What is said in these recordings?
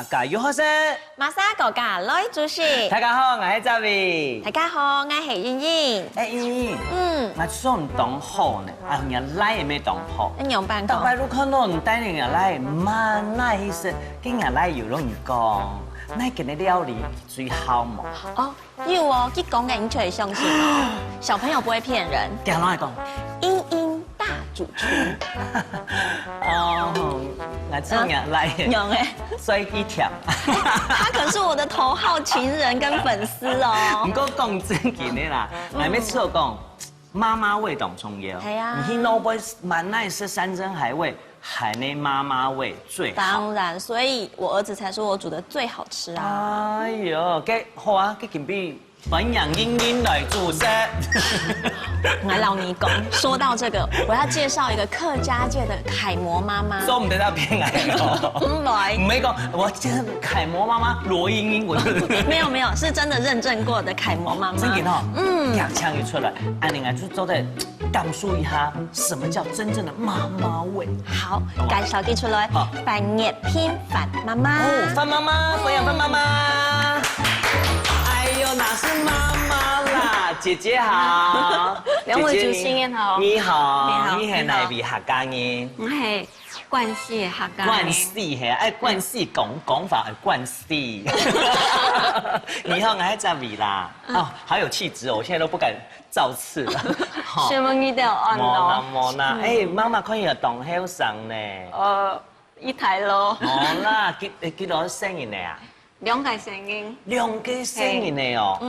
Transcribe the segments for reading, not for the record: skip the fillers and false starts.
嘎有好生，马莎哥哥来主持。大家好，我係澤維。大家好，我係燕燕。燕燕，我送當好呢，人來也沒當好。你樣辦講？但係如果侬帶人來，慢那意思，跟人來有容易講，那給你料理最好嘛。哦，有哦，佢講嘅你可以相信哦。小朋友不會騙人。點樣來講？燕燕大主廚。哦，我這樣來。有誒。所以一條。他可是我的頭號情人跟粉絲哦。唔過講正經的啦，我每次都講媽媽味當重要。係啊。你老婆蠻愛食山珍海味，海內媽媽味最好。當然，所以我兒子才說我煮得最好吃啊。哎呦，給好啊，給金幣分養英英來煮食。我老尼公，說到這個，我要介紹一個客家界的楷模媽媽。做唔得到偏愛哦。唔來。唔係講，我真係楷模媽媽羅英英，我。沒有，是真的認證過的楷模媽媽。真嘅哦。夾槍一出來，安妮啊就都得講述一下什麼叫真正的媽媽味。好，介紹啲出來。飯葉偏飯媽媽。哦，飯媽媽，分養飯媽媽。哎呦，哪是媽媽啦？姐姐好。兩位主持人好。你好，你係哪位客家人？我係關西客家人。關西係，哎，關西講法係關西。你好，我係澤維啦。哦，好有氣質哦，我現在都不敢造次了。學問語都按咯。冇啦，哎，媽媽可以有當後生呢。一台咯。冇啦，幾多生日呢啊？2個生日。2個生日呢哦。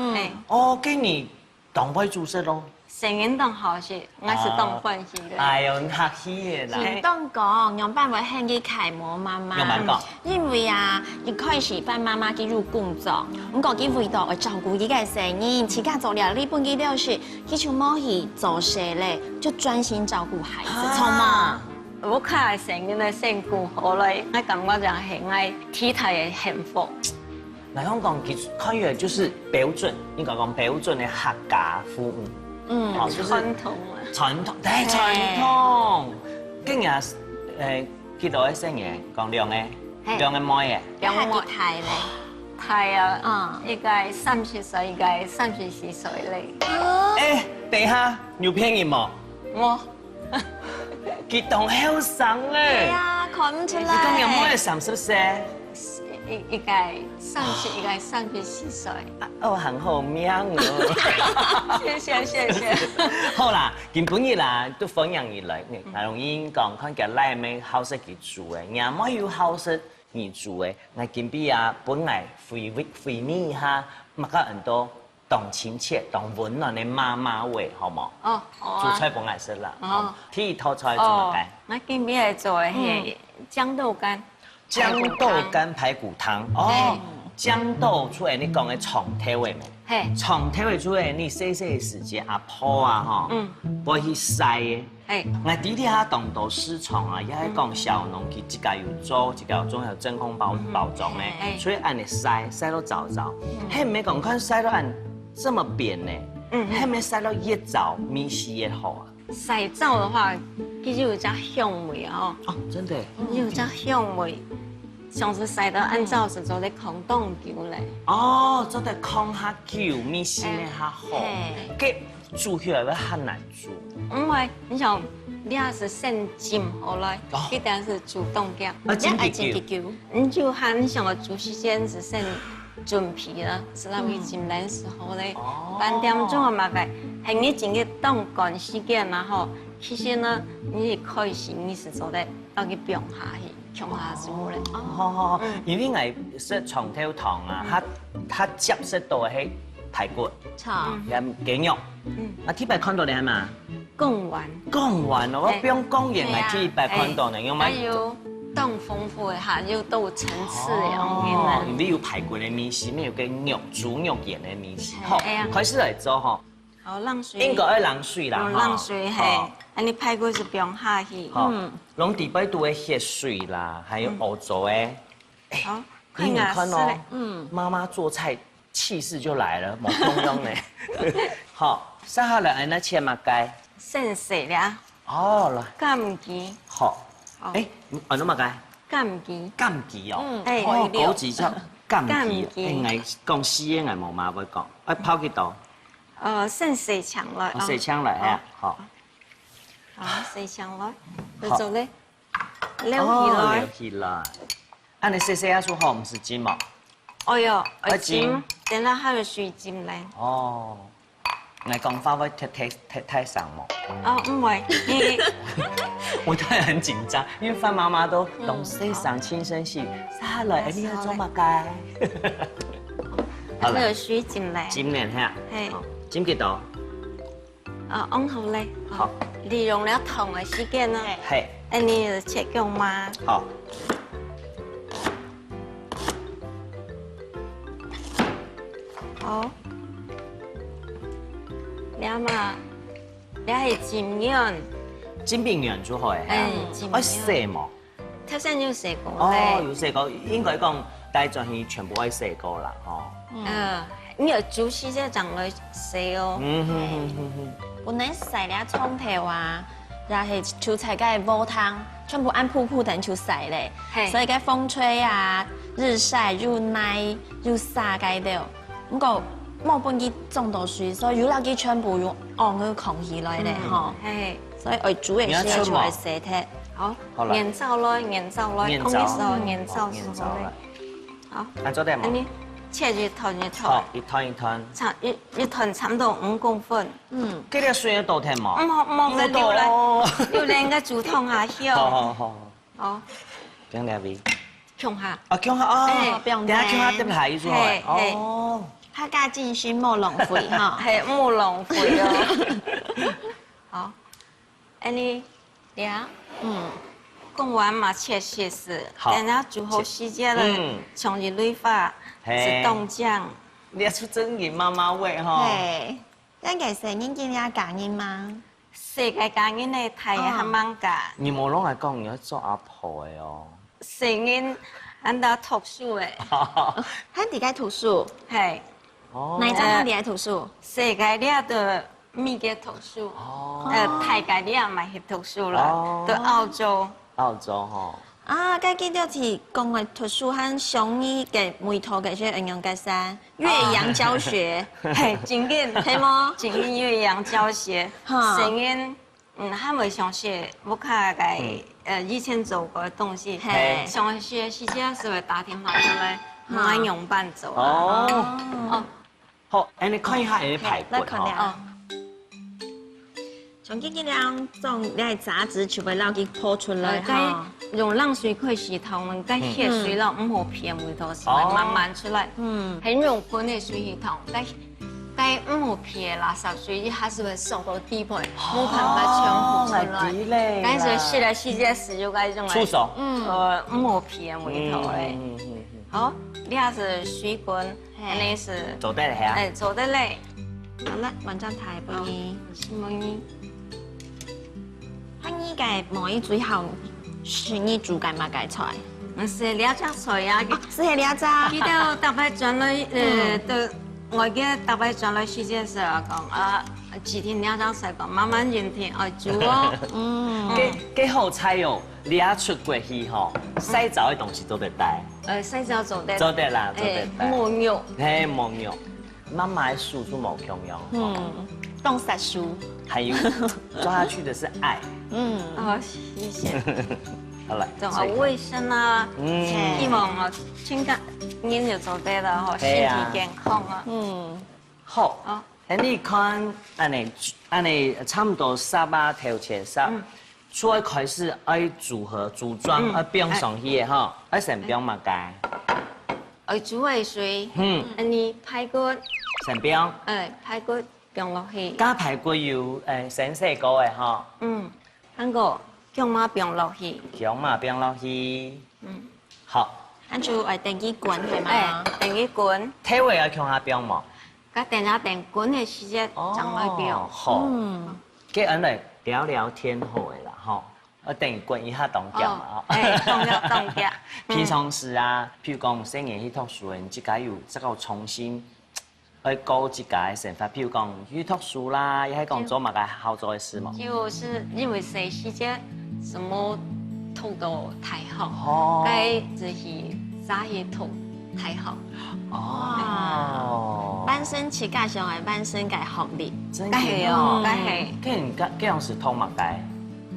哦，給你當會煮食咯。生日當好事，我是當歡喜的。哎呦，客氣嘅啦。唔當講，樣辦會獻給楷模媽媽。樣辦講？因為啊，一開始辦媽媽佢入工作，唔過佢為到會照顧佢嘅生意，自家做了呢半個小時，佢就冇去做事咧，就專心照顧孩子，錯嗎？我看生日嘅辛苦，後來我感覺就係我體態嘅幸福。嗱，香港其實看起來就是標準，應該講標準嘅客家服務。傳統啊！傳統，對傳統。今日幾多嘅生日？講2個，2個妹嘅。2個太咧。太啊！一個30歲，一個34歲咧。誒，等下有騙人冇？我佢當後生咧。係啊，看唔出來。你講有妹30歲？一個30，一個34歲。哦，很好命哦！謝謝。好啦，根本日啦都分享而來，嗱用英講看嘅來咩好食佢煮嘅，也冇有好食而煮嘅，我今邊啊本來回味一下，乜個人都當親切、當溫暖嘅媽媽味，好冇？哦，煮菜本來是啦。哦。第一套菜做乜嘅？我今邊係做嘅係豇豆乾。豇豆乾排骨湯。哦。豇豆出嚟，你講嘅長頭味未？長頭味出嚟，你細細時間阿婆啊，嗬，會去曬嘅。我弟弟下當到市場啊，也係講小農佢自家有做，自家有做有真空包裝嘅，所以按你曬到糟糟，係唔係講看曬到按這麼扁呢？係咪曬到越糟米絲越好啊？曬糟的話，佢就有隻香味哦。哦，真的。有隻香味。上次曬到按照是做啲空凍球咧。哦，做啲空下球米絲咧較好，佢煮起來會很難煮。因為你想，你要是現浸好來，一定是主動嘅。你愛煎球，你就喊你想個煮時間是現準皮啦，是那位浸冷時候咧。半點鐘啊嘛嘅，係你整個凍乾時間，然後其實呢，你可以是你是做得到佢冰下去。強下煮咧，哦，因為我食長頭湯啊，它接觸到係排骨，有雞肉，啊，鐵白看到你係嘛？貢丸，貢丸我不用講嘢，我鐵白看到你，因為還有更豐富嘅下有都層次嘅樣嘅。你有排骨嘅米絲，咩有個肉豬肉鹽嘅米絲，好，開始嚟做嗬。好冷水。应该要冷水啦，冷水嘿，安尼排骨是不用下去。拢底杯都会血水啦，还有欧洲诶。好，你看哦，妈妈做菜气势就来了，冇空用呢。好，晒好了，安那切嘛该。先洗了。哦，来。柑橘。好。哎，安怎嘛该？柑橘。柑橘哦。哎，枸杞叫柑橘。应该讲西嘅係冇嘛會講，拋幾度？先洗牆來。洗牆來啊，好。好，洗牆來。就做咧，撩起來。撩起來。安尼洗洗下出後唔是尖嘛？哦喲，會尖，等下還有水尖咧。哦。你講話會太上嘛？哦，唔會，我突然很緊張，因為范媽媽都懂洗上輕聲細，下來你要做乜該？好了，有水尖咧。尖咧嚇，係尖幾多？往後咧，好，利用了同嘅時間啦，係，安尼就切姜嘛。好。好。了嘛，了係尖軟，煎餅圓做好嘅，尖愛洗嘛？頭先有洗過哦，有洗過，應該講帶進去全部愛洗過啦，哦。你要煮時間長來洗哦。本來洗了蔥頭啊，然後蔬菜嘅煲湯，全部按鋪鋪等就洗咧，所以嘅風吹啊、日曬、日曬、日曬嘅都，不過。冇半支種到水，所以有那啲全部用按佢空起來咧，嗬。係，所以我煮嘅時候就係洗剔。好，鹽sau來，鹽sau來，講啲時候鹽sau來。好，按做啲嘛？你切一團一團。好，一團一團。一團差唔多5公分。幾條水要倒添嘛？冇嘅溜嚟，溜嚟應該煮湯下曉。好。好。邊兩位？姜下。啊，姜下哦，等下姜下碟嚟做哦。客家精選冇浪費哈，係冇浪費哦。好，安尼呀，講完嘛切絲絲，等下煮好時間了，從入內發是凍醬。你出真嘅媽媽味嗬。係，因其實已經有感應嘛。世界感應咧睇係蠻㗎。你冇攏係講你要做阿婆嘅哦。成日喺度讀書嘅。喺地界讀書。係。哪一張地喺讀書？世界咧都咪嘅讀書。泰界咧咪去讀書啦，到澳洲。澳洲嗬。啊，嗰啲就是講嘅讀書和上語嘅每套嘅些應用嘅噻，岳陽教學，係正經係麼？正經岳陽教學，成日還未詳細，我看嘅以前做過嘅東西，詳細時間是會打電話出來，我用伴做。哦。好，你看一下你的排骨哦。從這個兩種你係雜質全部撈佢拋出來哈。用冷水可以洗頭，我該血水了，唔好偏味道出來，慢慢出來。很用滾的水洗頭，該唔好偏垃圾水，一下是會收到地盤，冇辦法全部出來。但是洗了洗隻屎就該用來。出手。唔好偏味道嘞。好，你還是水滾，你是。做得嚟啊？做得嚟。好啦，揾張台俾你。冇嘢。喺呢個每最後是你煮緊乜嘅菜？是兩隻菜啊，是兩隻。記得特別轉來都我嘅特別轉來時間時候講幾天兩隻菜講慢慢認天愛煮哦。幾好菜哦！你一出國去嗬，洗澡嘅東西都得帶。洗澡做得。做得啦，做得帶。冇肉。係冇肉，媽媽煮出冇共用。凍殺書。還有抓下去的是愛。謝謝。好啦，仲有衛生啊，希望我全家人就做得啦，嗬，身體健康啊。好。你看，安尼差唔多18條前所以開始愛組合組裝，愛變上去嘅嗬，愛成變乜嘅？愛煮嘅水，你排骨。成變。排骨變落去。加排骨要先洗過嘅嗬。嗰個姜媽變落去。姜媽變落去。好。跟住係定啲滾係嘛？定啲滾。體位要姜下變冇？甲电下电滚的时间长来表。好，给俺来聊聊天好的啦，吼。我等于滚一下动脚嘛，吼。哎，动脚。平常时啊，譬如讲生年去读书的，即个有这个重新去搞一家的想法，譬如讲去读书啦，也系讲做嘛个好做的事嘛。就是因为谁时间什么图都太好，该就是啥嘢图太好。哦。班生起家上来，班生改学历，该系哦，该系。这样是通嘛该。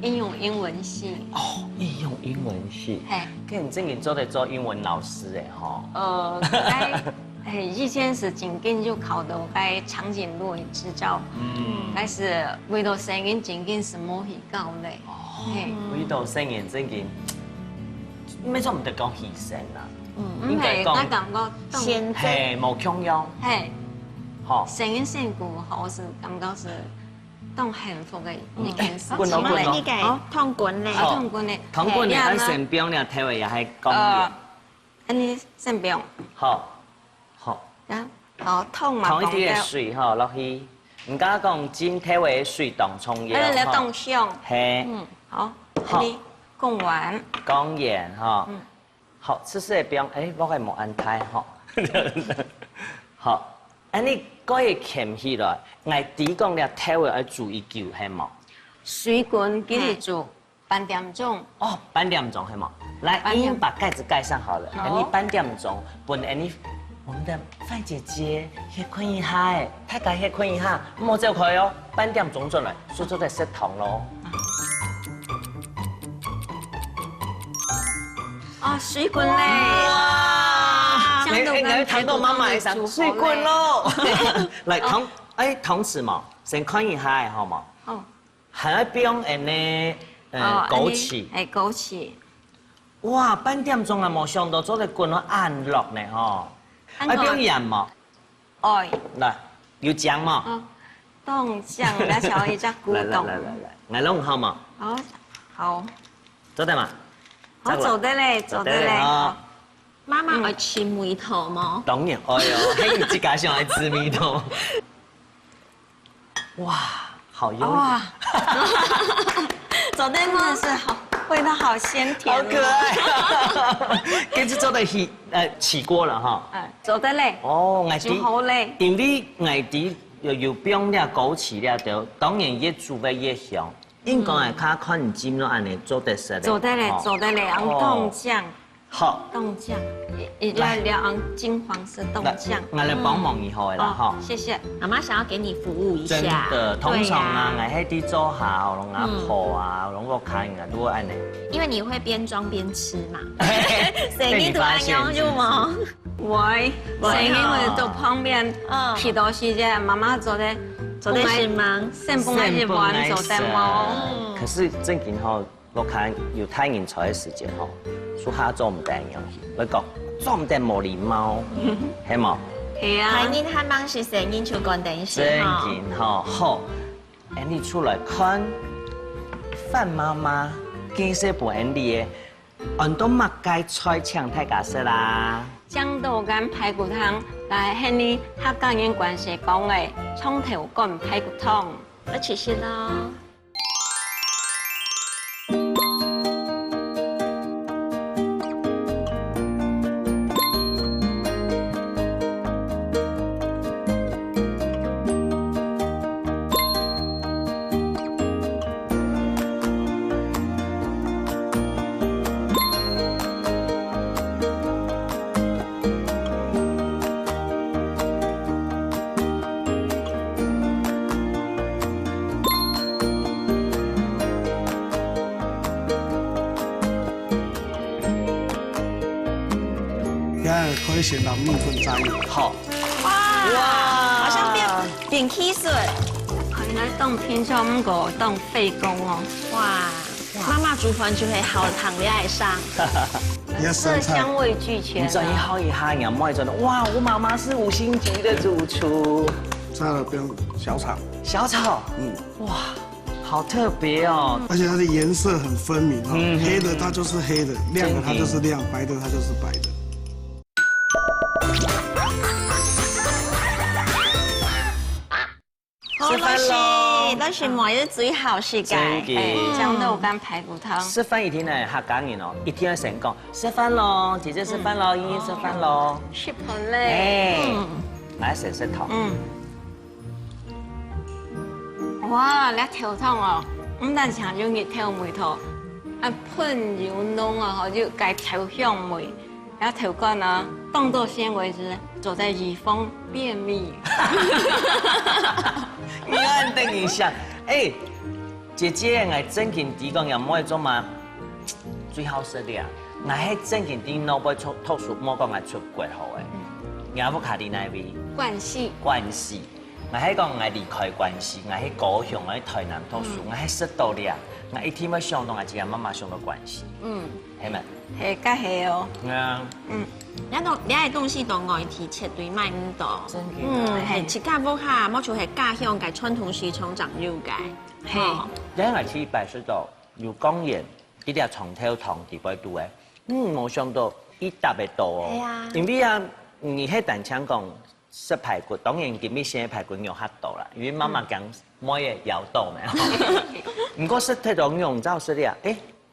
应用英文系。哦，应用英文系。嘿。跟你正经做得做英文老师诶，吼。该以前是真紧就考到该长颈鹿的执照。该是为了生意真紧是冇去教嘞。嘿。为了生意正经，咩做唔得讲牺牲啊？应该讲，我感觉先嘿，冇强要。嘿。好。生意辛苦，我是感觉是。当幸福的一件事。滚咯，你改痛滚嘞，痛滚嘞，痛滚嘞，咱身边咧体位也系讲嘅。安尼身边。好。好痛嘛。痛一啲嘅水吼落去，唔敢讲真体位嘅水动冲嘢。你动上。嘿。好。你讲完。讲完哈。好，这是边我系冇安排吼。好。安尼可以牵起来，爱底讲了体位要注意球系冇？水滚给你做半点钟。哦，半点钟系冇？来，已经把盖子盖上好了。安尼半点钟，本安尼我们的范姐姐也困一下诶，太太也困一下，莫走开哦。半点钟转来，说做在食堂咯。啊，水滚嘞！你睇到妈妈想水滚咯，来同时嘛，先看一下好嘛？好，还要用呢枸杞，枸杞。哇，半点钟啊，冇想到做得滚到暗落呢吼，还用盐嘛？哎，来，有姜嘛？冻酱，那小一只古董。来，我弄好嘛？好，做得嘛？好，做得嘞。妈妈会吃眉头吗？当然，哎呦，嘿，你自家上来吃眉头。哇，好优雅。做得真的是好，味道好鲜甜。好可爱。跟住做得起锅了哈。做得嘞。哦，爱煮好嘞。因为爱啲又冰了枸杞了，就当然越煮得越香。应该系较看尖咯，安尼做得实嘞。做得嘞，用冻酱。好，冻酱，要用金黄色冻酱。我来帮忙以后的啦，哈。谢谢。妈妈想要给你服务一下。真的，通常啊，我喺啲做下，弄下破啊，弄个看啊，都会安尼。因为你会边装边吃嘛。谁你都安用就吗？喂，谁因为做旁边，许多时间妈妈做的是吗？剩不爱是玩做的吗？可是正经吼，我看有太人才的时间吼。说下做唔定样嘢，我讲做唔定冇礼貌，系冇？系啊。海宁他忙是声音出关电视正经吼好，你出来看范妈妈介绍部 Andy 嘅，很多麦街菜抢太假色啦。豇豆干排骨汤，来向你客家人关系讲嘅葱头干排骨汤，我起身喽。可以显到蜜粉在油。好，哇，好像变起水。原来冻偏就唔过冻费工哦。哇，妈妈煮饭就会好糖的爱上。色香味俱全。你这一好一下，人唔真的哇！我妈妈是5星级的主厨。加了边小炒。小炒，哇，好特别哦。而且它的颜色很分明哈，黑的它就是黑的，亮的它就是亮，白的它就是白的。都是每日最好時間。豇豆干排骨湯。食飯一天呢，客家人哦，一天要先講食飯咯，姐姐食飯咯，姨姨食飯咯。食飯咧。來食食頭。哇，你頭痛哦，唔但係容易頭梅頭，啊噴油濃啊，吼就該頭香梅，然後頭乾啊，動到現為止，走在雨風便秘。你按等一下，哎，姐姐，我正經啲講又唔可以做嘛，最好食啲啊！我喺正經啲腦部讀書，冇講我出國好誒，亞福卡啲那邊關係。我喺講我離開關係，我喺高雄，我喺台南讀書，我喺識到啲啊，我一天要上到我自己媽媽上到關係，係咪？係家係哦。你係東西到外地絕對買唔到。係自家屋下，冇錯係家鄉嘅傳統市場長了解。係。你喺我去拜識到有公園，呢啲係長條堂地擺度嘅，冇想到一特別多哦。係啊。因為啊，你喺單槍講。食排骨，當然今日先排骨肉較多啦，因為媽媽講冇嘢咬到咩。唔過食睇到用照食啲啊，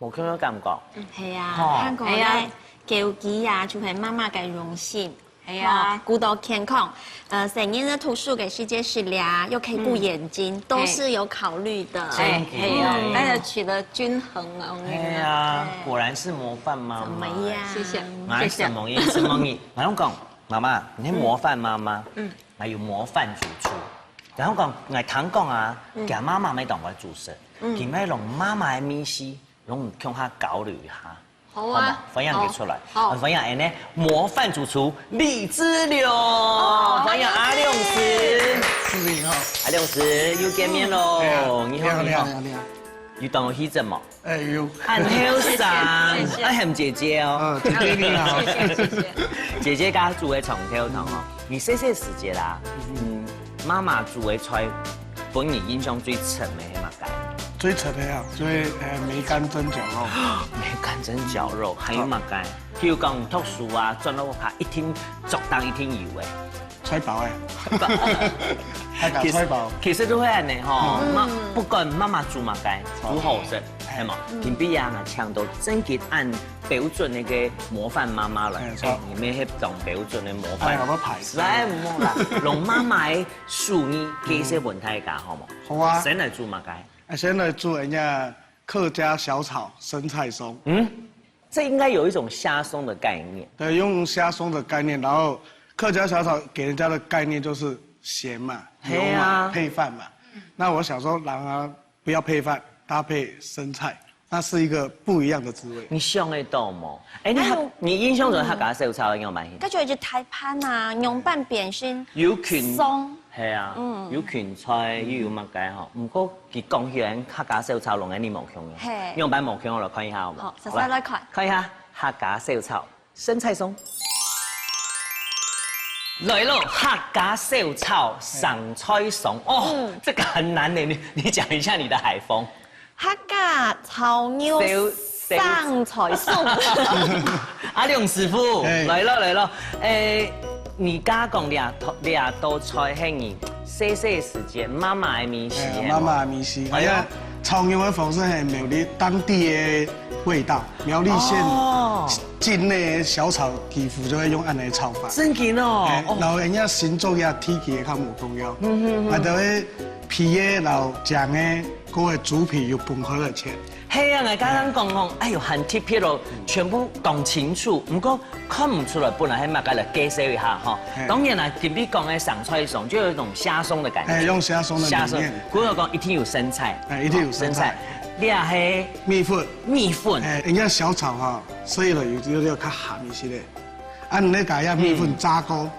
冇咁樣感覺。係啊，香港咧叫雞啊，就係媽媽嘅榮幸。係啊，顧到健康，成日呢讀書嘅時間是俩，又可以顧眼睛，都是有考慮的。係啊，大家取得均衡啊。係啊，果然是模範媽媽。怎麼樣？謝謝。我什麼意思？我想講。媽媽，你模範媽媽，我要模範主廚。然後講，我聽講啊，叫媽媽咪當我主食，佢咪用媽媽嘅米絲，用向下交流一下，好啊，分享佢出來，分享誒呢模範主廚李志龍，分享阿亮師，阿亮師又見面咯，你好。要當我戲怎麼？有。很後生，很姐姐哦。姐姐你好。姐姐家住喺長條堂哦。你細細時節啦，媽媽煮嘅菜，本你印象最深嘅係乜嘢？最深嘅啊，就係梅乾蒸絞肉。梅乾蒸絞肉，還有乜嘢？譬如講讀書啊，轉到屋下一天足當一天油嘅。菜包菜包，其實都係咁嘅嗬。不管媽媽煮乜嘢，煮好食係嘛？偏偏啊，我搶到真係按標準那個模範媽媽來，你咩係當標準嘅模範？實在唔好啦，用媽媽嘅廚藝幾些問題㗎，好冇？好啊。先嚟煮乜嘢？先嚟煮人家客家小炒生菜鬆。這應該有一種蝦鬆的概念。對，用蝦鬆的概念，然後客家小炒給人家的概念就是鹹嘛、油嘛、配飯嘛。那我想說，讓它不要配飯，搭配生菜，那是一個不一樣的滋味。你想得到嗎？你印象中客家小炒有乜嘢？跟住有隻台盤啊，用半邊先有拳鬆。係啊，有拳菜，又有乜嘢嗬？唔過佢講起來客家小炒，弄喺你毛腔嘅，用擺毛腔我來看一下好唔好？好，實際來看。看一下客家小炒生菜鬆。來咯，客家小炒生菜鬆哦，這個很難的，你講一下你的海風。客家炒牛生菜鬆。阿亮師傅，來咯，你家講倆道菜係你細細時節媽媽的米絲。媽媽的米絲，係啊，炒牛的方式係苗栗當地的味道，苗栗縣境內小炒幾乎就會用按呢炒法。真嘅哦，然後人家形狀也體積也較無重要，還有啲皮嘅，然後醬嘅，嗰個豬皮有混合的切。係啊，我家人講，哎呦，很特別咯，全部講清楚，不過看唔出來，本來係乜嘅嚟介紹一下哈。當然啦，特別講嘅生菜鬆，就有一種蝦鬆的感覺。用蝦鬆的理念。古人講一定有生菜，一定有生菜。你啊係米粉。人家小炒哈，所以咧有啲較鹹一些咧。按你家下米粉炸過，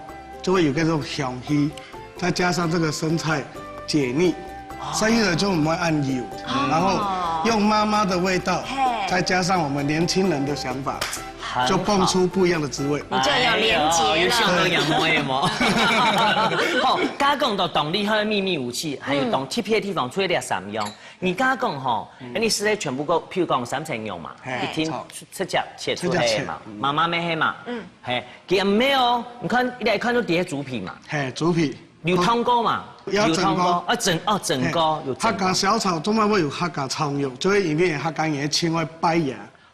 就會有嗰種香氣，再加上這個生菜解膩，所以呢就唔會按油，然後用媽媽的味道，再加上我們年輕人的想法，就蹦出不一樣的滋味。你就有連結了。有想到人摸嘅麼？好，家講到當厲害的秘密武器，還有當特別的地方，除咗三樣。你家講吼，你是咧全部個，譬如講三層肉嘛，一天七隻切出嚟嘛，媽媽咩係嘛，係，佢唔咩哦，你看一來看到底係豬皮嘛，係豬皮。有汤锅嘛？要整锅整锅有。客家小炒做乜會有客家葱肉？就係因為客家嘢請我拜爺，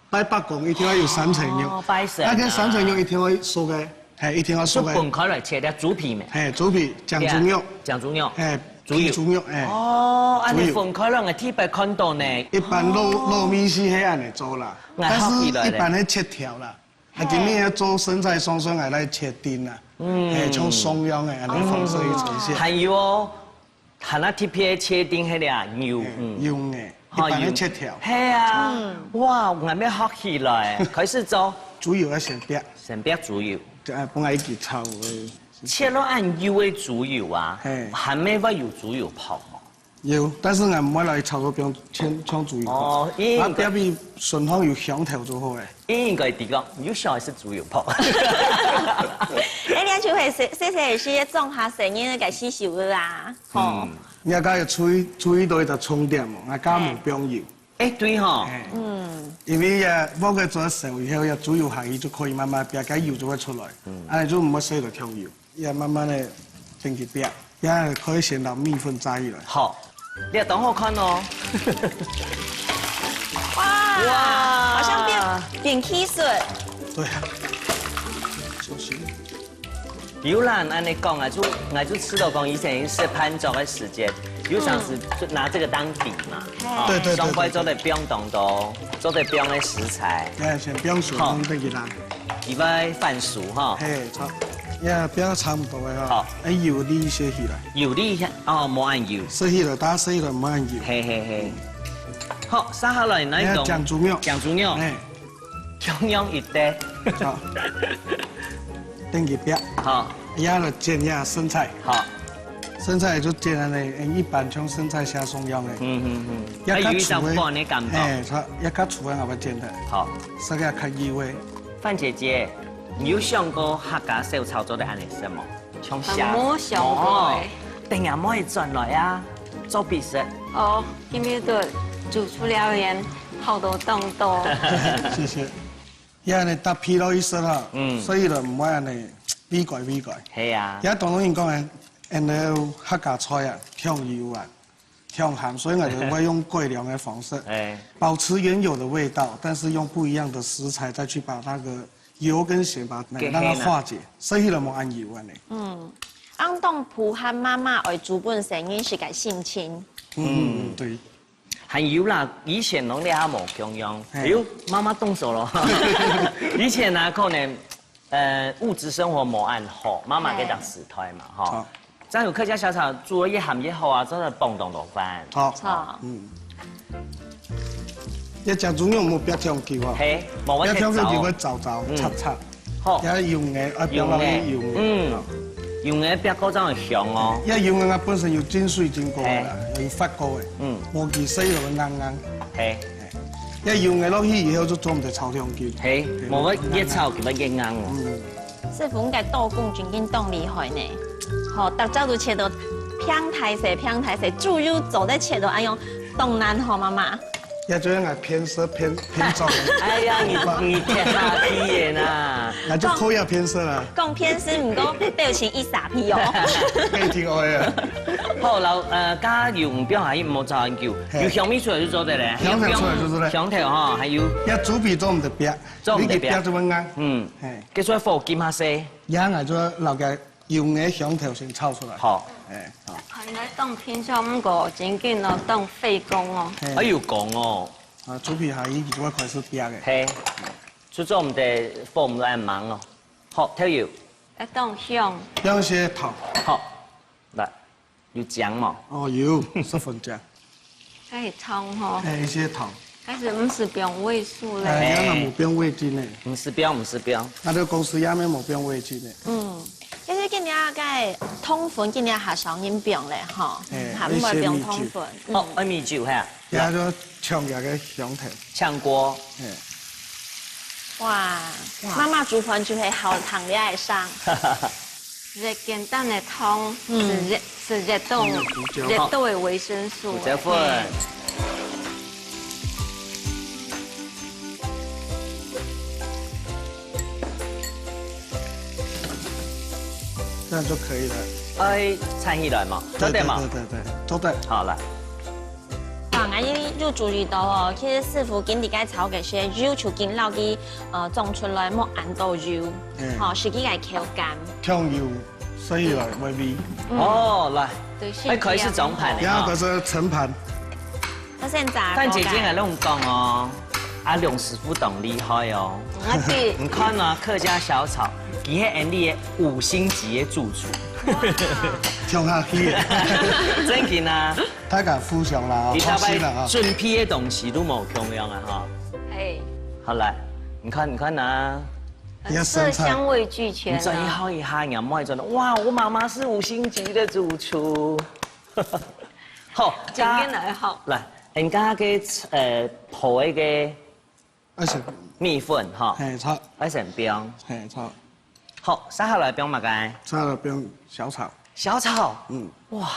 拜北公一定要有三層肉。哦，拜神。那啲三層肉一定要熟嘅，係一定要熟嘅。分開來切啲豬皮咩？係豬皮、醬豬肉。醬豬肉。係豬肉誒。哦，按你分開兩個鐵白看到呢。一般糯米是係按嚟做啦，但是一般係切條啦。啊，今年要做生菜松松，係嚟切丁啦。像松樣嘅，嚟放水呈現。還有哦，係那鐵片切丁迄啲啊，用嘅，一般係切條。係啊，哇，我咩學起來？開始做豬油要先煸，先煸豬油，本來一支炒嘅。切落按油嘅豬油啊，還沒話有豬油泡嘛？有，但是我唔會來炒嗰邊搶豬油泡。哦，啊，表面順風有香頭就好嘅。應該啲講，有小係是豬油泡。哎，你就會細時種下成日嘅洗手嘅啊，吼。你家要注意到就充電喎，我家冇標油。哎，對吼。因為我嘅做熟以後，豬油下去就可以慢慢煸，個油就會出來。啊，就唔會使到調油，要慢慢的定佢煸，也可以先到米粉炸起來。好，你要等我看哦。哇，好像變起水。對啊，小心。有人按你講啊，就吃到講以前是烹調的時間，有想是就拿這個當底嘛。對。雙塊做得不用動刀，做得不用的食材。先不用水，放得佢啦。而家飯熟哈。嘿，差，煸差唔多嘅哈。好。油啲些起來。油啲下，哦，冇按油。洗起來，打洗起來唔按油。嘿。好，撒下來那一種。醬豬肉。醬豬肉。用一碟。好。等佢煸。好。然後煎下生菜。好。生菜就煎下嚟，一般像生菜蝦鬆樣嘅。還有一種飯你感覺。差，一較粗嘅我要煎它。好。稍微較油味。范姐姐，你有想過客家小炒做得安尼什麼？從蝦。冇想過誒。定下可以轉來啊，做比食。哦，今日都煮出了人好多動作。謝謝。因為你搭皮落去食啦，所以就唔會安尼比改。係啊。而家當然講嘅，然後客家菜啊，強油啊，強鹹，所以我就會用改良嘅方式，保持原有的味道，但是用不一樣的食材再去把那個油跟鹹把讓它化解，所以就冇按油安尼。安當鋪和媽媽為煮本生意是個性情。對。還有啦，以前攏咧冇共用，哎呦，媽媽動手咯。以前啊，可能物質生活冇按好，媽媽給當時台嘛，哈。真有客家小炒煮得越鹹越好啊，真係蹦動落飯。錯。一隻豬肉冇煸香球啊，冇煸香球就會皺擦。好。有用嘅，煸落去用嘅。用嘅煸高真係香哦。因為用嘅本身要真水真過嘅，要發過嘅。冇佢洗落去硬。係。因為用嘅落去以後就做唔到炒香球。係。冇個一炒佢乜嘢硬喎。師傅，我嘅刀工究竟當厲害呢？好，大家都切到平太細，豬肉做得切到安用東南好媽媽。也就係偏色偏重。哎呀，你偏下皮嘅呐。那就可以偏色啦。講偏色唔講表情一撒皮哦。幾聽愛啊！好，然後加油唔標係冇炸油，要香味出來就做得咧。香頭出來就做得。香頭哈，還有。一豬皮做唔得煸，你嘅煸就會硬。係。跟住火煎下先。然後就留嘅用嘅香頭先炒出來。好。係咧，當偏向唔過正經咯，當費工哦。哎要講哦。啊，豬皮下已經就會開始煸嘅。係。就做唔得火唔來忙咯。好，跳油。一當香。有些糖。好。來，有醬嘛？哦，有10分醬。係葱吼。一些糖。但是唔是標味素咧。係啊，冇標味精咧。唔是標。那個公司也沒冇標味精咧。其實今年個通粉今年下上飲病咧，嗬，下唔係病通粉。哦，米酒係。也就搶下嘅香頭。炝鍋。哇，媽媽煮飯就係好糖你愛上。熱簡單的湯是熱豆的維生素。胡椒粉。這樣就可以了。哎，掺起来嘛，做对嘛？对，做对。好来。啊，我呢就注意到哦，其实师傅今日该炒嘅些肉就跟老嘅种出来莫按到肉，好，是几个口感。香油，所以来微微。哦，来，哎，可以是中盘的。第二个是盛盘。我现在。但姐姐还弄讲哦，阿梁师傅懂厉害哦。你看啊，客家小炒，伊迄安利5星级的主厨。跳下去。真紧啊！大家互相啦，放心啦啊。准批的东西都冇同样啊哈。哎。好来，你看啊。色香味俱全。你这一号一下，人买真的哇！我妈妈是5星级的主厨。好，今天来好。来，人家嘅泡一个。米粉哈。嘿，炒。爱成冰。嘿，炒。好，撒下来冰嘛该。撒了冰小炒。小炒。哇。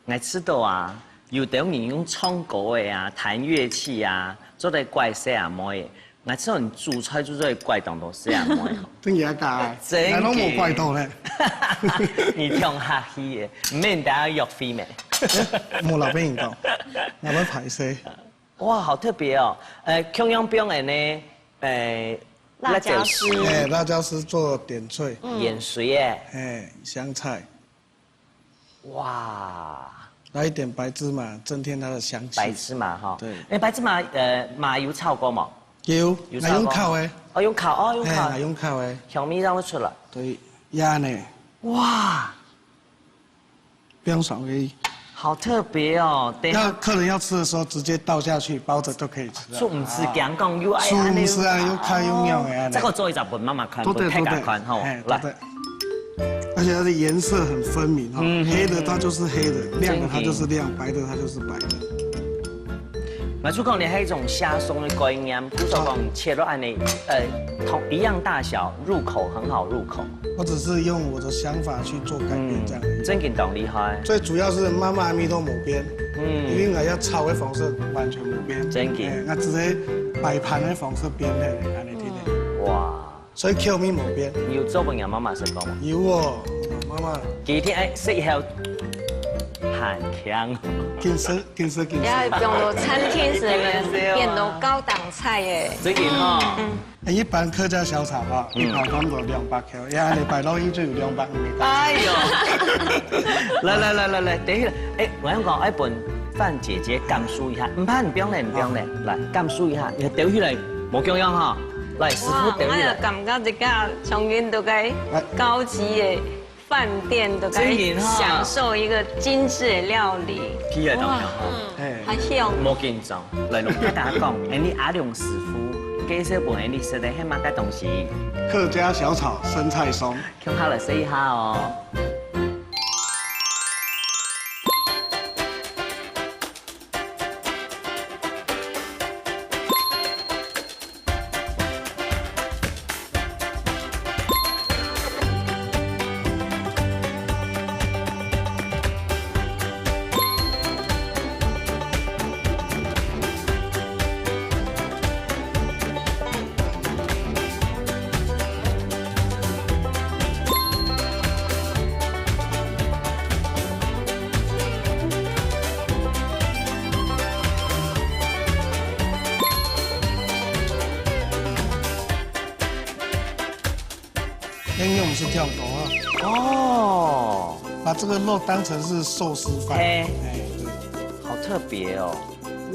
我吃到啊，有的人用唱歌的啊，弹乐器啊，做的怪色啊么的。我知道你煮菜就做怪动作色啊么的。真嘢假？真嘅。我冇怪到咧。你聽客氣嘅，唔免大家約飛咩？冇留俾人講，有乜排泄？哇，好特別哦！中央表演呢，辣椒絲，辣椒絲做點綴，鹽水耶，香菜，哇，來一點白芝麻，增添它的香氣。白芝麻哈，對。白芝麻麻油炒過冇？有，用烤的。哦，用烤，用烤。用烤的。香味讓我出來。對，鴨呢？哇，冰爽而已。好特別哦！客人要吃的時候，直接倒下去，包着都可以吃。素唔是講講又愛素唔是啊，又開又妙的。這個做一集本媽媽看，不太敢看吼。來，而且它的顏色很分明哈，黑的它就是黑的，亮的它就是亮，白的它就是白的。我就講你係一種蝦鬆的概念，比如說講切到安尼，同一樣大小，入口很好入口。我只是用我的想法去做改變，這樣。真勁懂厲害。最主要是媽媽咪都冇變，因為我要炒的方式完全冇變。真勁。我只係擺盤的方式變咧，安尼啲咧。哇！所以口味冇變。有做飯人媽媽食過嗎？有哦，媽媽。幾天食以後很強。健身。要用到餐廳時嘅變到高檔菜耶。真勁哈。一般客家小炒啊，一盤差不多200克，呀，你擺落去就有250克。哎呦！來，等一下，我想講，本范姐姐感受一下，唔怕，唔用咧，來感受一下，你掉起來冇咁樣哈，來師傅掉起來。我感覺一家從遠到該高級嘅飯店都該享受一個精緻嘅料理。皮係咁樣，好香。冇緊張，來，我跟大家講，你阿良師傅。介紹本你食的係乜嘅東西？客家小炒生菜鬆，向下來試一下哦。因为我们是跳狗啊。哦。把这个肉当成是寿司饭。对。好特别哦。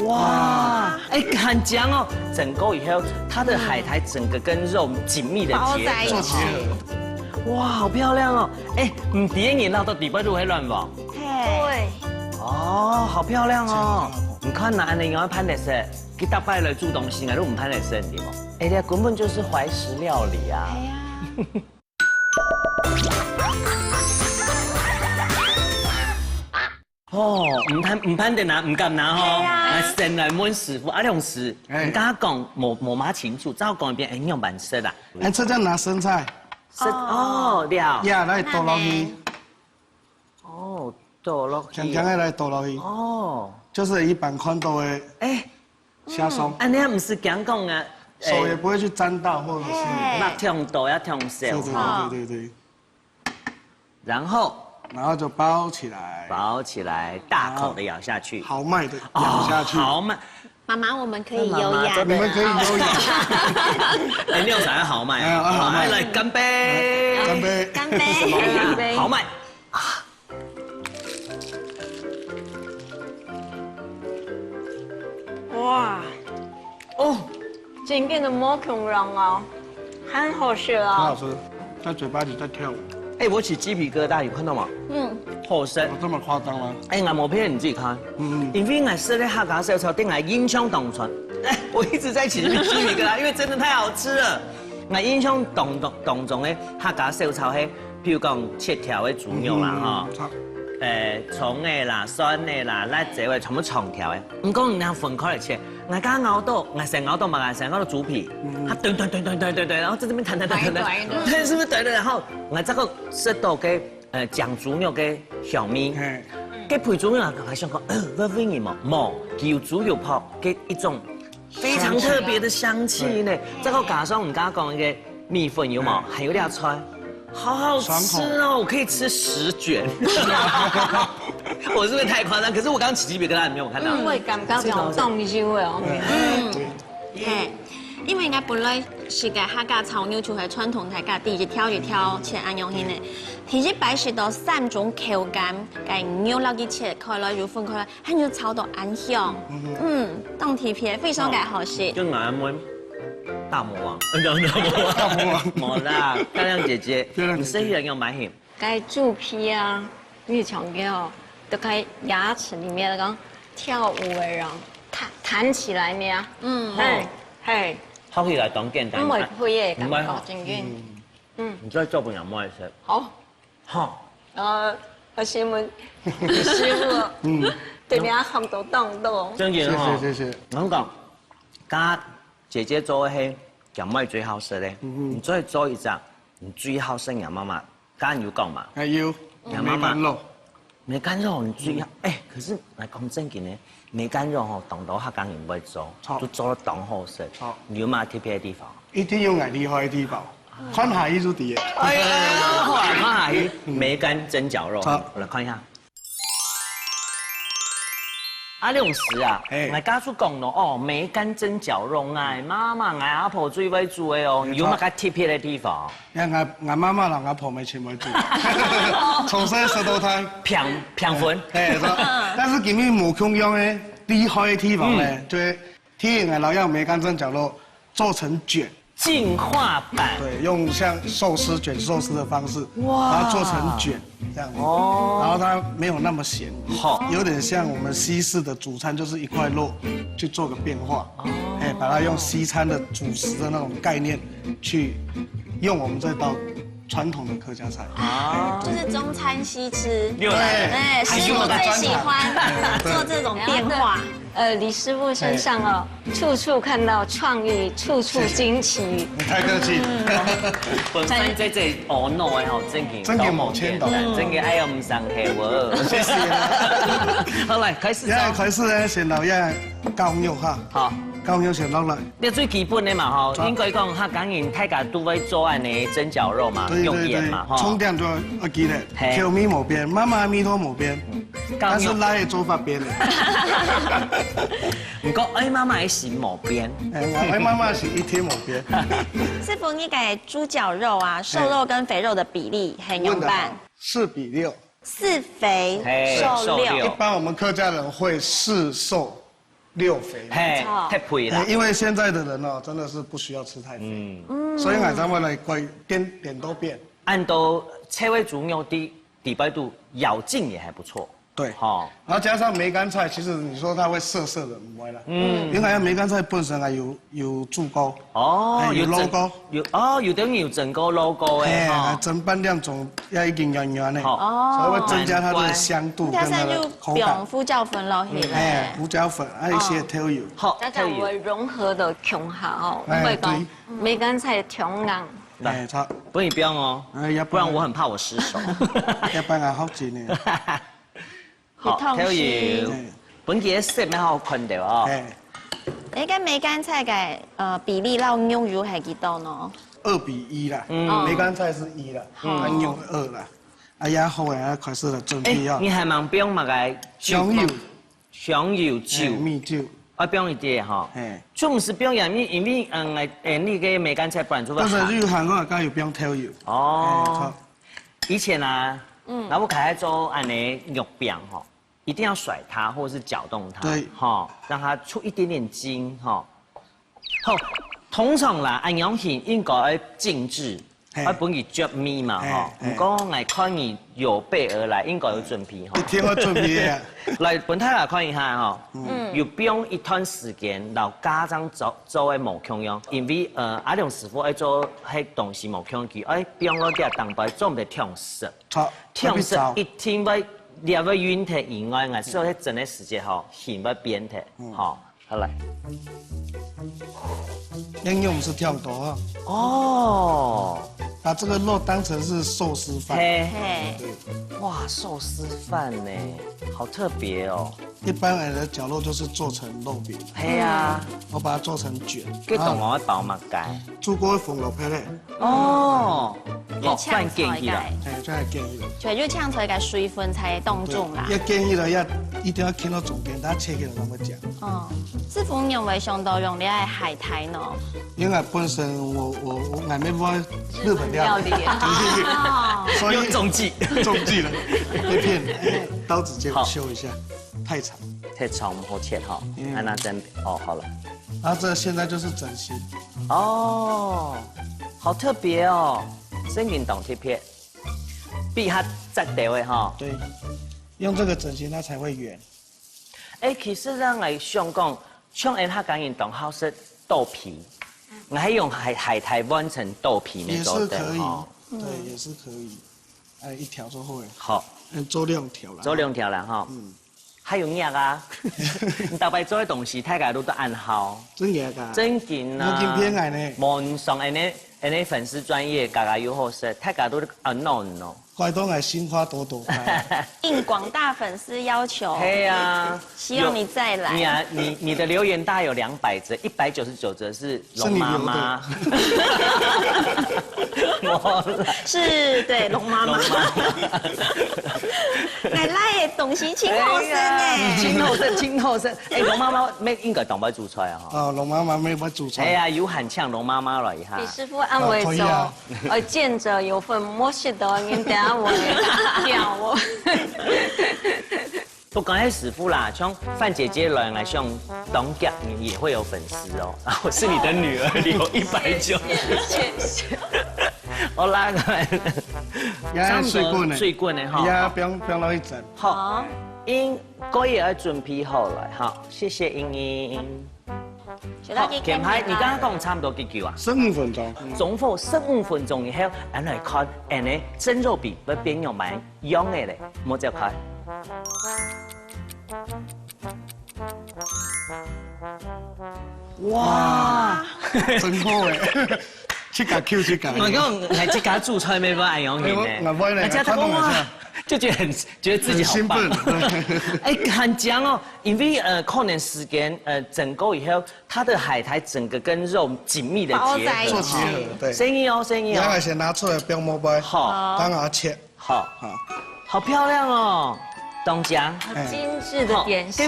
哇，很香哦！整个以后，它的海苔整个跟肉紧密的结合。哇，好漂亮哦！唔点眼捞到底部就会乱网。对。哦，好漂亮哦！你看哪安尼样拍的是，给大摆来煮东西，我都唔拍的是对吗？这根本就是怀石料理啊！哎呀。哦，唔攀得拿，唔敢拿吼，先来问師傅，阿良師，唔敢講，冇碼清楚，只好講一遍，用慢食啦。這叫拿生菜。哦，了。呀，來倒落去。哦，倒落去。強的來倒落去。哦。就是一般寬度的。蝦鬆。你唔是講啊？手也不會去沾到，或者是。那燙到要燙少。對。然后就包起来，包起来，大口的咬下去，豪迈的咬下去。豪迈。妈妈，我们可以优雅的，你们可以优雅。哎，你有啥要豪迈啊？豪迈，来干杯！干杯！干杯！干杯！豪迈！哇，哦，真正的毛孔茸哦，很好吃很好哦。吃，在嘴巴里在跳舞。哎，我起鸡皮疙瘩，有看到吗？好深。这么夸张吗？哎，俺毛片你自己看。因为俺吃的客家小炒店，俺印象当中，哎，我一直在起鸡皮疙瘩，因为真的太好吃了。俺印象当中的客家小炒係，譬如講切條的豬肉啦，哈，葱的啦、蒜的啦、辣椒的，全部長條的。唔講你那分開來切，俺家熬到，俺成熬到嘛，俺成熬到豬皮，它對，然後在這邊彈，對，是不是對？然後俺這個食到嘅醬豬肉嘅香味。嘅配豬肉還想講，我味兒冇叫豬肉泡嘅一種非常特別的香氣呢。這個加上我們剛剛講嘅米粉有冇？還有兩菜，好好吃哦！我可以吃10卷。我是不是太誇張？可是我剛剛起雞皮疙瘩，你沒有看到？我會感覺有凍肉哦。嘿，因為我本來是個客家炒牛就係傳統客家第一條切安樣型的。其實擺時到3種口感，嘅牛肉嘅切開來就分開來，還有炒到安香，當鐵片非常嘅好食。就俺們大魔王，大魔王，冇啦，漂亮姐姐，你生意人要買起。該豬皮啊，你強調，都該牙齒裡面那個跳舞的人彈起來呢，嘿，烤起來當簡單。唔會配嘅感覺，真嘅。你再做不了冇嘢食。好。好，我師傅，對你含到凍到。真嘅哈，謝謝。我講，家姐姐做嘅係咩最好食咧？你再做一隻，你最好食人媽媽，剛有講嘛？還有梅乾肉，梅乾肉你最好，哎，可是來講正經咧，梅乾肉吼，當到客家人唔會做，就做得當好食。你有嘛特別嘅地方？一定有俺厲害的地方。看下一組碟。哎呀，好啊，看下一梅乾蒸絞肉，我來看一下。啊，你用時啊，我家屬講咯，哦，梅乾蒸絞肉，俺媽媽、俺阿婆最會做的哦，有乜個特別的地方？俺媽媽同俺婆沒全會做，從細食到大，平分。哎，但是今日冇空用的厲害的地方呢，就係替俺老樣梅乾蒸絞肉做成卷。進化版，對，用像壽司卷壽司的方式，把它做成卷，這樣子，然後它沒有那麼鹹，有點像我們西式的主餐，就是一塊肉去做個變化，哎，把它用西餐的主食的那種概念去用我們這道傳統的客家菜，就是中餐西吃，對，師傅最喜歡做這種變化。李師傅身上哦，處處看到創意，處處驚奇。你太客氣。本身在這哦 no 哎吼，真嘅冇簽到，真嘅哎呀唔生氣喎。謝謝。好嚟開始。開始咧，先留一教肉哈。好。教肉先落來。呢最基本的嘛吼，應該講客家人大家都會做安尼蒸絞肉嘛，用鹽嘛吼。重點就要記得，條米冇變，媽媽米都冇變，但是奶嘅做法變了。唔過哎，媽媽嘅是冇變，哎，媽媽是一天冇變。師傅，你改豬絞肉啊，瘦肉跟肥肉的比例很用辦？4比6。4肥瘦6。一般我們客家人會4瘦6肥。太配了。因為現在的人哦，真的是不需要吃太肥，所以俺咱們來點都變。按到切味豬肉的底白度咬勁也還不錯。對，好，然後加上梅乾菜，其實你說它會澀澀的，唔會啦。因為梅乾菜本身啊有豬膏，有老膏，有等於有整個老膏誒，整半兩種要一點軟軟的，所以會增加它的香度跟它的口感。胡椒粉落去，胡椒粉，還有一些調油，加上我融合的強好，因為講梅乾菜調硬。哎，差，不你不要哦，不然我很怕我失手。要不然好緊呢。好，調油，本期色咩好看到哦。你跟梅乾菜嘅比例撈牛肉係幾多呢？ 2比1啦，梅乾菜是1啦，牛2啦。也好诶，开始了准备啊。你还蛮不用嘛个香油、香油酒、米酒，啊不用一点哈。哎，就不是不用盐，因为那个梅干菜不然做不好。但是有韩国讲有不用挑油。哦。以前啊，那我开始做安尼肉饼哈，一定要甩它或者是搅动它，对，哈，让它出一点点筋哈。好，通常啦，按样型应该要静置，要本伊嚼米嘛哈。不过我看你有备而来，应该有准备哈。一天我准备啊。来，本太来看一下哈，有不用一段时间，老家长做的模腔样，因为阿良师傅爱做迄东西模腔机，哎，不用我哋当白做唔得跳色，跳色一天要列要晕体以外，我所以整个时间吼，线要变体，好，好来。因为我们是跳多啊。哦。把这个肉当成是寿司饭。嘿，哇，寿司饭呢，好特别哦。一般的绞肉就是做成肉饼。嘿啊，我把它做成卷。跟同我包嘛解。煮过放落去咧。哦，好饭建议啦。哎，这系建议啦。就要呛出来个水分才冻住啦。要建议了，要一定要看到重点，大家切起来怎么讲？哦，师傅你用为上都用你爱海苔呢？因为本身我还没摸日本料理，所以中计了，被骗了。刀子借我修一下，太长，太长不好切哈。按那针哦，好了。然后这现在就是整形。哦，好特别哦，生命懂贴片，比它窄地位哈。对，用这个整形它才会圆。哎，其实让来想讲，像他讲运动好是豆皮，我还用海苔弯成豆皮那种的哦。对，也是可以。哎，一条就会。好。做2条啦。做2条啦哈。还有硬啊！你大概做的东西，大家都按好。真硬噶。真劲啊！我今偏爱呢。网上那粉丝专业，家家有好食，大家都弄哦。怪东来心花朵朵开。应广大粉丝要求。对啊。希望你再来。你的留言大概有200则，199则是龙妈妈。是，对，龙妈妈。奶奶的东西清后生哎，清后生。哎，龙妈妈没应该懂不煮出来哈。哦，龙妈妈没把煮出来。哎呀，有喊呛龙妈妈了一下。李师傅安慰说，见者有份，莫识得，你等下我讲我。不光是师傅啦，像范姐姐来像东家，你也会有粉丝哦。我是你的女儿，你有190。谢谢。我拉过来。也水棍的哈。也不用落去整。好，英哥也要准备好了，好，谢谢英英。好，前排你刚刚讲差不多几久啊？15分钟。总共15分钟以後，俺來看，俺呢蒸肉餅要變樣蠻樣嘅咧，冇就看。哇，真好誒！切架 Q 切架。我講係即刻做菜咩？按樣嘅咧。人家都哇，就覺得自己好棒。哎，很強哦，因為可能時間整夠以後，它的海苔整個跟肉緊密的結合。做結合，對。生意哦，生意哦。兩個先拿出來，不用摸掰。好，當然切。好，好漂亮哦。东江，精致的点心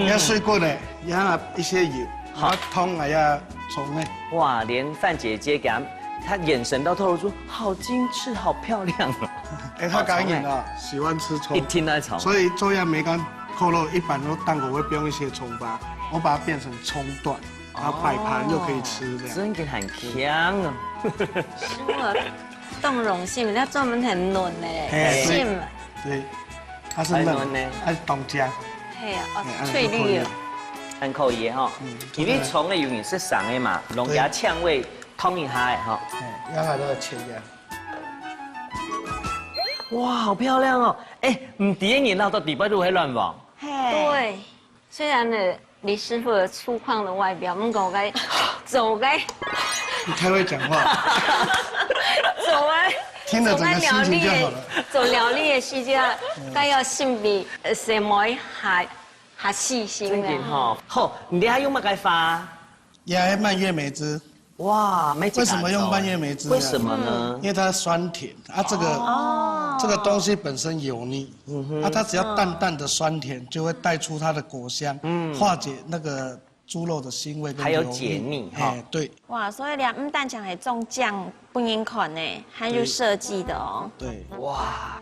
要水过的，要一些油，好汤还要葱呢。哇，连范姐姐给她眼神都透露出好精致、好漂亮哦。哎，她敢演啊，喜欢吃葱，一听到葱，所以做样梅干扣肉一般都蛋糕会不用一些葱巴，我把它变成葱段，然后摆盘就可以吃这样。真的很香哦。动容性，它专门很嫩嘞，性。对。它是嫩的，它是东江。嘿啊，翠绿的。很可以哈，因为葱的油你是上的嘛，弄下呛味，通一下的哈。让它都切呀。哇，好漂亮哦！哎，唔第一年到底部都会乱忘。对，虽然呢，李师傅的粗犷的外表，唔够该走该。你太会讲话。走哎。听了整个心情就好了。做料理的时间，该要性比什么还细心的哈。好，你还用乜嘅花？也蔓越莓汁。哇，为什么用蔓越莓汁？为什么呢？因为它酸甜啊，这个这个东西本身油腻，它只要淡淡的酸甜，就会带出它的果香，化解那个猪肉的腥味跟还有解腻哈。对。哇，所以两蛋酱还中酱不银款呢，还有设计的哦。对。哇。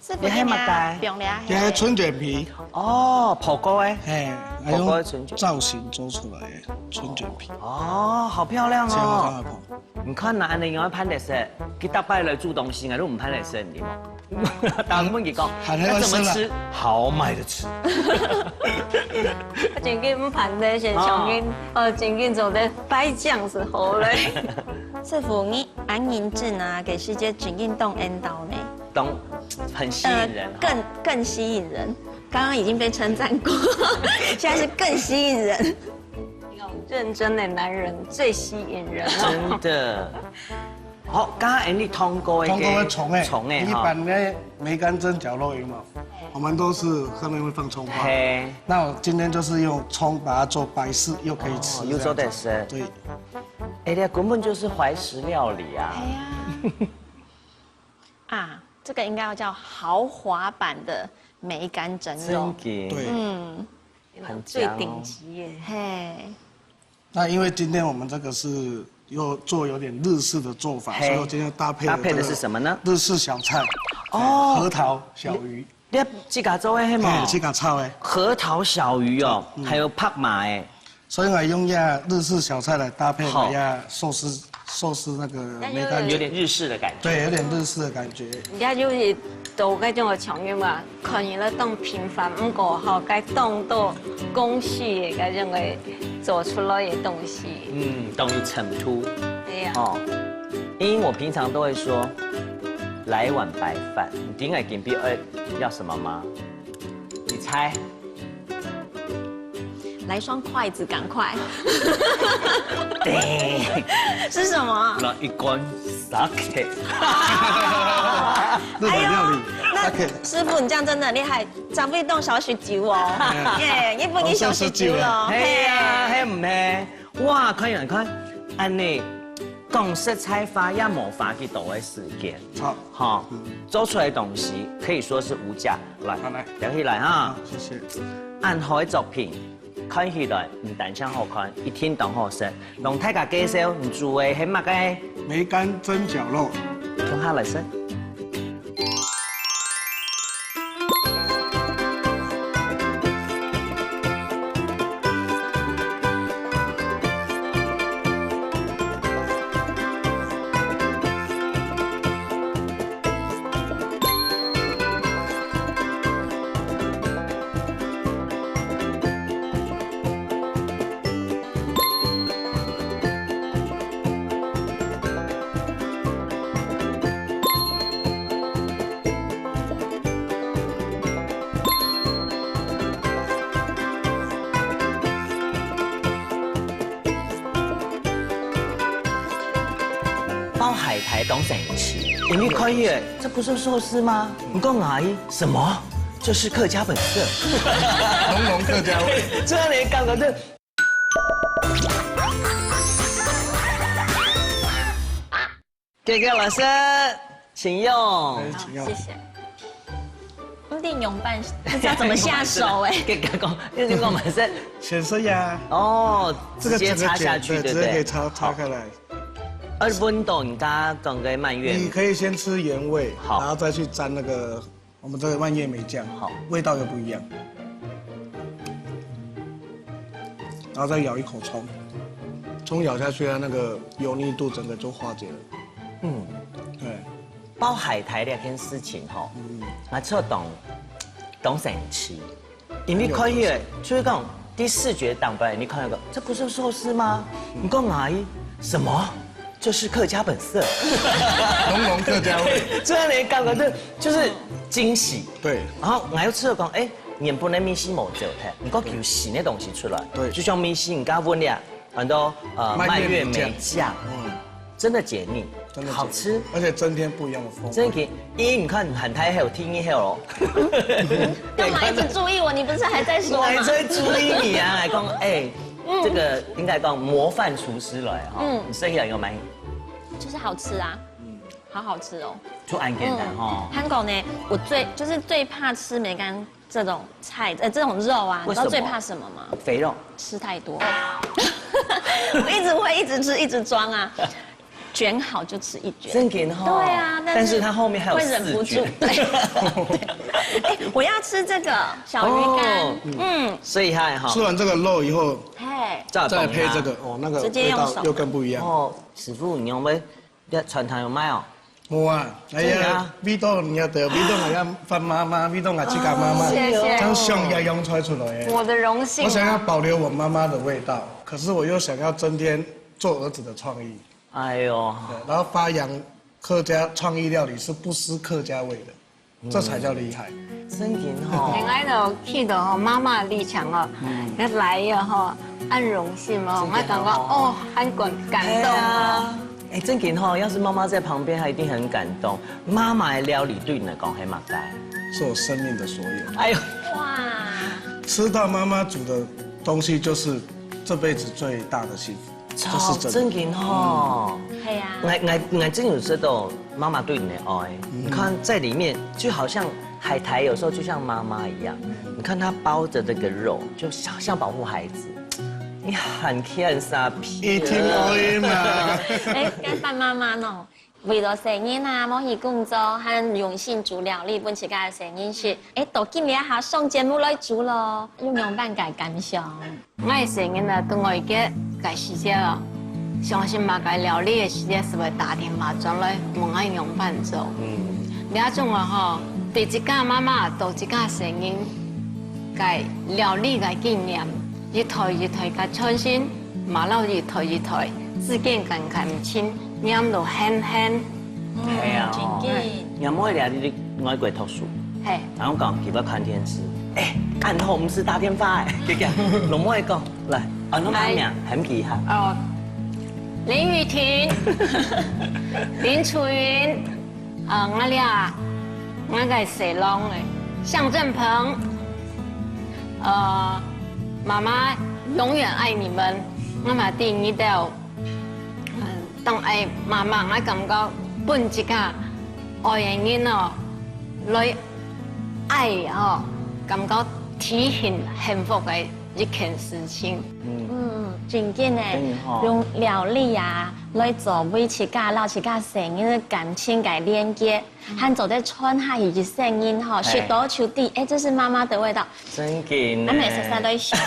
师傅，你还不用了。这是春卷皮。哦，泡过哎。哎，用造型做出来的春卷皮。哦，好漂亮哦。你看哪能用潘来食？佢大摆来煮东西，我都唔潘来食，你冇。但问佢讲，那怎么吃？豪迈的吃。前几唔盘的先上面，前几做的摆酱是好嘞。师傅，你安银质啊，给世界整运动 N 到呢？懂，很吸引人。更吸引人。刚刚已经被称赞过，现在是更吸引人。认真的男人最吸引人真了。的。好，刚刚你通过虫哎，一般的梅干蒸绞肉有没有？我们都是上面会放葱花。那我今天就是用葱把它做白色，又可以吃。又做得是。对。哎呀，根本就是怀石料理啊。哎呀。啊，这个应该要叫豪华版的梅干蒸肉。对。很最顶级耶。嘿。那因为今天我们这个是又做有点日式的做法，所以我今天搭配的是什么呢？日式小菜哦，核桃小鱼。你自家做的是吗？自家炒的。核桃小鱼哦，还有拍马哎。所以我用呀日式小菜来搭配呀寿司那个梅干，有点日式的感觉。对，有点日式的感觉。而家就是做嗰種嘅場面嘛，看見咧當平凡，不過後該當到公序嘅嗰種嘅做出來嘅東西。等於成突。對呀。哦，因為我平常都會說，來一碗白飯，你點解緊逼要什麼嗎？你猜？来双筷子，赶快！对，是什么？那一罐 sake。日本料理。那师傅，你这样真的很厉害，长不动少许酒哦。耶，一不一少许酒哦。嘿呀，嘿唔嘿？哇，看人看，安尼讲食材法也无法去做的事件。好，做出来的东西可以说是无价。来，聊起来哈。谢谢。按好的作品。看起来唔但像好看，一听懂好食。龙太家介绍，你做的係乜嘅？梅干蒸绞肉，用下來食。包海苔当生吃，你看耶，这不是寿司吗？你讲阿姨什么？这是客家本色，浓浓客家味。这你感觉这。给给老师，请用。请用。谢谢。一定用半，不知道怎么下手哎。给讲，你讲本身。显色呀。哦，直接插下去，对不对？直接可以插开来。温度你刚刚讲个蔓越，你可以先吃原味，好，然后再去沾那个我们这个蔓越莓酱，好，味道又不一样。然后再咬一口葱，葱咬下去，它那个油腻度整个就化解了。对。包海苔这件事情吼，我错懂生吃，因为可以就是讲第视觉挡不来，你看那个，这不是寿司吗？你讲阿姨什么？这是客家本色，浓浓客家味。这样你感觉就是惊喜。对。然后我又吃了讲，哎，原本的米线冇走太，你讲有新的东西出来。对。就像米线，你刚问了很多蔓越莓酱，真的解腻，真的好吃，而且增添不一样的风味。真的，你看很台还有听一还有咯。干嘛一直注意我？你不是还在说吗？我还在注意你啊，来讲哎。这个应该讲模范厨师来哈，你生意有满意，就是好吃啊。好好吃哦。就很简单哦。韩国呢，我最怕吃梅干这种菜，这种肉啊，你知道最怕什么吗？肥肉。吃太多。我会一直吃，一直装啊。卷好就吃一卷。真给哈。对啊，但是它后面还有会忍不住。对。我要吃这个小鱼干。所以它哈。吃完这个肉以后，再配这个哦，那个味道又更不一样。哦，师傅，你有没有传糖有卖哦？冇啊，哎呀，味道你要得，味道还要翻妈妈，味道还去干妈妈，谢谢。将香要用出来的。我的荣幸。我想要保留我妈妈的味道，可是我又想要增添做儿子的创意。哎呦，然后发扬客家创意料理是不失客家味的，这才叫厉害。真紧哈。另外就去到吼妈妈的立场哦，一来呀吼，按荣幸哦，我感觉哦很感动啊。哎，真紧哈，要是妈妈在旁边，她一定很感动。妈妈的料理对你来讲很马该，是我生命的所有。哎呦，哇！吃到妈妈煮的东西，就是这辈子最大的幸福。这是真紧哈。对呀。我真有知道妈妈对你的爱。你看在里面，就好像海苔，有时候就像妈妈一样。你看她包着这个肉，就像保护孩子。你很欠傻皮。一听爱嘛。哎，跟爸妈妈喏，为了生日啊，某些工作和用心煮料理，本自家的生日是，哎，到今年下上节目来煮咯，用样办改感想。我的生日呢，跟我一个改时间了，相信嘛改料理的时间是会打电话转来问我样办做。两种啊吼，第一家妈妈到一家生日，改料理改纪念。一台一台甲创新，马路一台一台，字件近近亲，念到很。系啊，有冇聊你外国读书？嘿，然后讲其他看电视，哎，暗号唔是打电话哎，给给，龙妹讲来，啊，侬咩名？很厉害。哦，林雨婷，林楚云，我俩，我个谁弄的？向正鹏，妈妈永远爱你们。我嘛第二道，当爱妈妈，我感觉本一个爱的人哦，来爱哦，感觉体现幸福的一件事情。真紧的，用料理啊来做每一家老一家生日的感情嘅连接，和做在川下以及声音哈，学多求地，哎，这是妈妈的味道。真紧。我每次都在想，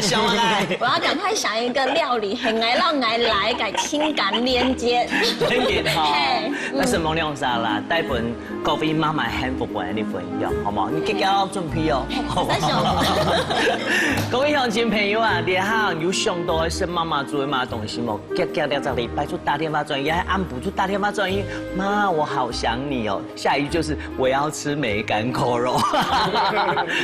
想来，我要赶快想一个料理，很爱让爱来改情感连接。真紧哈，那是梦亮沙啦，带本各位妈妈幸福嘅啲分享，好唔好？你记得准备哦，好唔好？各位乡亲朋友啊，你好，有想到的是妈妈做的嘛东西冇？隔2个礼拜就打电话转移，还按补就打电话转移。妈，我好想你哦。下一句就是我要吃梅干扣肉。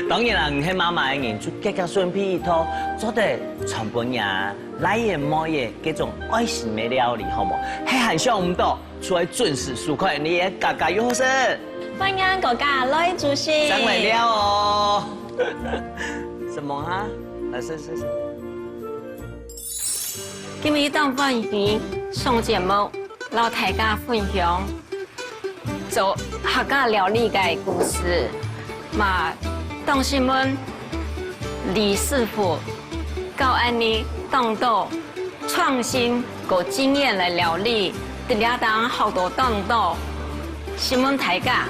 当然啦，唔系妈妈嘅人就隔顺便一套，做得全本呀，来也冇嘢，嗰种爱心嘅料理，好冇？系很想唔到，出来准时收看你嘅家家有好食。欢迎国家来主席。上来了哦。什么哈？来是。今日当饭鱼上节目，老大家分享做客家料理嘅故事。嘛，当时们李师傅教安尼当到创新个经验来料理，第2档好多当到新闻大家